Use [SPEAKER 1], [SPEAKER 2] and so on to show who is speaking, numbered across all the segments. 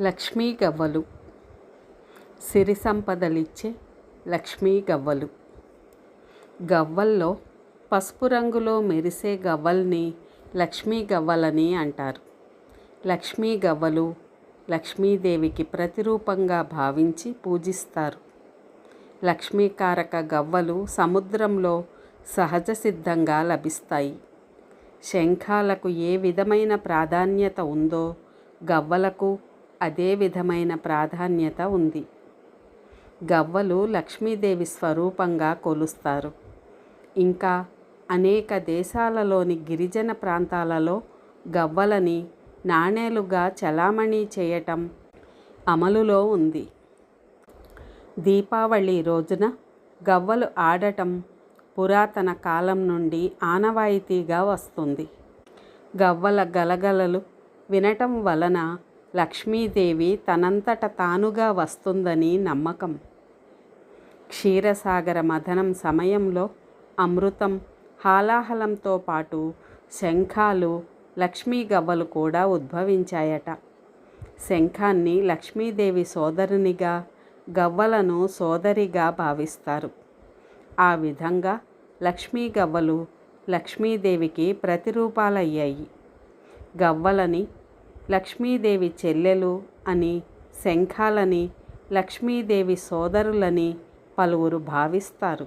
[SPEAKER 1] లక్ష్మీ గవ్వలు. సిరి సంపదలిచ్చే లక్ష్మీ గవ్వలు. గవ్వల్లో పసుపు రంగులో మెరిసే గవ్వల్ని లక్ష్మీ గవ్వలని అంటారు. లక్ష్మీ గవ్వలు లక్ష్మీదేవికి ప్రతిరూపంగా భావించి పూజిస్తారు. లక్ష్మీకారక గవ్వలు సముద్రంలో సహజ సిద్ధంగా లభిస్తాయి. శంఖాలకు ఏ విధమైన ప్రాధాన్యత ఉందో గవ్వలకు అదే విధమైన ప్రాధాన్యత ఉంది. గవ్వలు లక్ష్మీదేవి స్వరూపంగా కొలుస్తారు. ఇంకా అనేక దేశాలలోని గిరిజన ప్రాంతాలలో గవ్వలని నాణేలుగా చలామణీ చేయటం అమలులో ఉంది. దీపావళి రోజున గవ్వలు ఆడటం పురాతన కాలం నుండి ఆనవాయితీగా వస్తుంది. గవ్వల గలగలలు వినటం వలన లక్ష్మీదేవి తనంతట తానుగా వస్తుందని నమ్మకం. క్షీరసాగర మథనం సమయంలో అమృతం, హాలాహలంతో పాటు శంఖాలు, లక్ష్మీ గవ్వలు కూడా ఉద్భవించాయట. శంఖాన్ని లక్ష్మీదేవి సోదరునిగా, గవ్వలను సోదరిగా భావిస్తారు. ఆ విధంగా లక్ష్మీ గవ్వలు లక్ష్మీదేవికి ప్రతిరూపాలయ్యాయి. గవ్వలని లక్ష్మీదేవి చెల్లెలు అని, శంఖాలని లక్ష్మీదేవి సోదరులని పలువురు భావిస్తారు.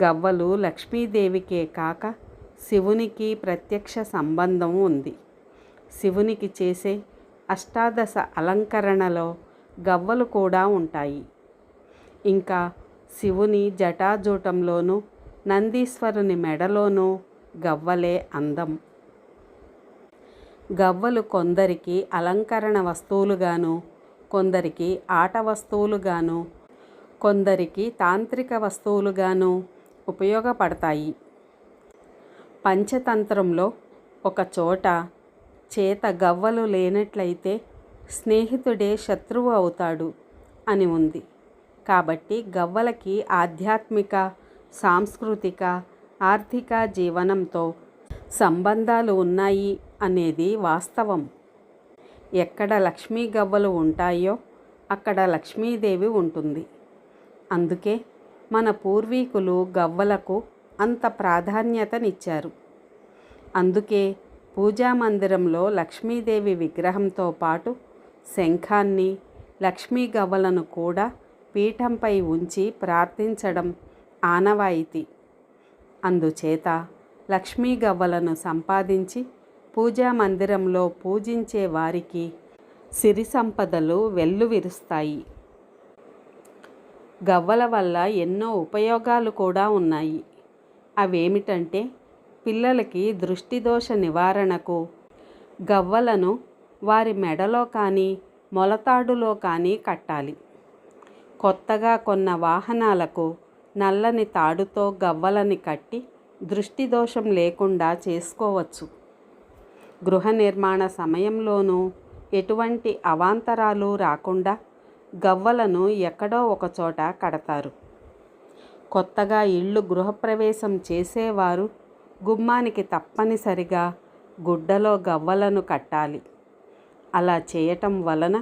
[SPEAKER 1] గవ్వలు లక్ష్మీదేవికే కాక శివునికి ప్రత్యక్ష సంబంధం ఉంది. శివునికి చేసే అష్టాదశ అలంకరణలో గవ్వలు కూడా ఉంటాయి. ఇంకా శివుని జటాజూటంలోనూ నందీశ్వరుని మెడలోనూ గవ్వలే అందం. గవ్వలు కొందరికి అలంకరణ వస్తువులుగాను, కొందరికి ఆట వస్తువులుగాను, కొందరికి తాంత్రిక వస్తువులుగాను ఉపయోగపడతాయి. పంచతంత్రంలో ఒక చోట చేత గవ్వలు లేనట్లయితే స్నేహితుడే శత్రువు అవుతాడు అని ఉంది. కాబట్టి గవ్వలకి ఆధ్యాత్మిక, సాంస్కృతిక, ఆర్థిక జీవనంతో సంబంధాలు ఉన్నాయి అనేది వాస్తవం. ఎక్కడ లక్ష్మీ గవ్వలు ఉంటాయో అక్కడ లక్ష్మీదేవి ఉంటుంది. అందుకే మన పూర్వీకులు గవ్వలకు అంత ప్రాధాన్యతనిచ్చారు. అందుకే పూజా మందిరంలో లక్ష్మీదేవి విగ్రహంతో పాటు శంఖాన్ని, లక్ష్మీ గవ్వలను కూడా పీఠంపై ఉంచి ప్రార్థించడం ఆనవాయితీ. అందుచేత లక్ష్మీ గవ్వలను సంపాదించి పూజా మందిరంలో పూజించే వారికి సిరి సంపదలు వెల్లువిరుస్తాయి. గవ్వల వల్ల ఎన్నో ఉపయోగాలు కూడా ఉన్నాయి. అవేమిటంటే, పిల్లలకి దృష్టిదోష నివారణకు గవ్వలను వారి మెడలో కానీ మొలతాడులో కానీ కట్టాలి. కొత్తగా కొన్న వాహనాలకు నల్లని తాడుతో గవ్వలని కట్టి దృష్టిదోషం లేకుండా చేసుకోవచ్చు. గృహ నిర్మాణ సమయంలోనూ ఎటువంటి అవాంతరాలు రాకుండా గవ్వలను ఎక్కడో ఒకచోట కడతారు. కొత్తగా ఇల్లు గృహప్రవేశం చేసేవారు గుమ్మానికి తప్పనిసరిగా గుడ్డలో గవ్వలను కట్టాలి. అలా చేయటం వలన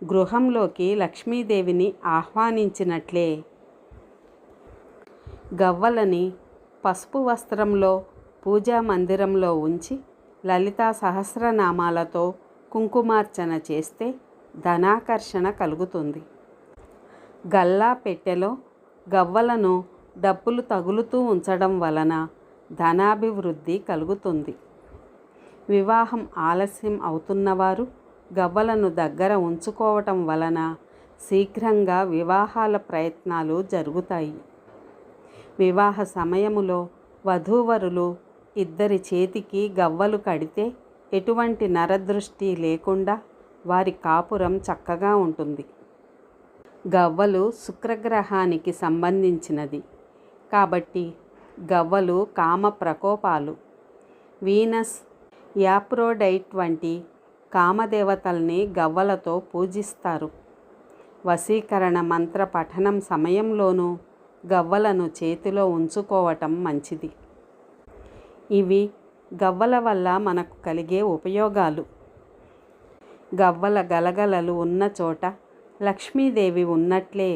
[SPEAKER 1] గృహంలోకి లక్ష్మీదేవిని ఆహ్వానించినట్లే. గవ్వలని పసుపు వస్త్రంలో పూజా మందిరంలో ఉంచి లలితా సహస్రనామాలతో కుంకుమార్చన చేస్తే ధనాకర్షణ కలుగుతుంది. గల్లా పెట్టెలో గవ్వలను డప్పులు తగులుతూ ఉంచడం వలన ధనాభివృద్ధి కలుగుతుంది. వివాహం ఆలస్యం అవుతున్నవారు గవ్వలను దగ్గర ఉంచుకోవటం వలన శీఘ్రంగా వివాహాల ప్రయత్నాలు జరుగుతాయి. వివాహ సమయములో వధూవరులు ఇద్దరి చేతికి గవ్వలు కడితే ఎటువంటి నరదృష్టి లేకుండా వారి కాపురం చక్కగా ఉంటుంది. గవ్వలు శుక్రగ్రహానికి సంబంధించినది కాబట్టి గవ్వలు కామ ప్రకోపాలు, వీనస్, యాప్రోడైట్ వంటి కామదేవతల్ని గవ్వలతో పూజిస్తారు. వశీకరణ మంత్ర పఠనం సమయంలోనూ గవ్వలను చేతిలో ఉంచుకోవటం మంచిది. ఇవి గవ్వల వల్ల మనకు కలిగే ఉపయోగాలు. గవ్వల గలగలలు ఉన్న చోట లక్ష్మీదేవి ఉన్నట్లే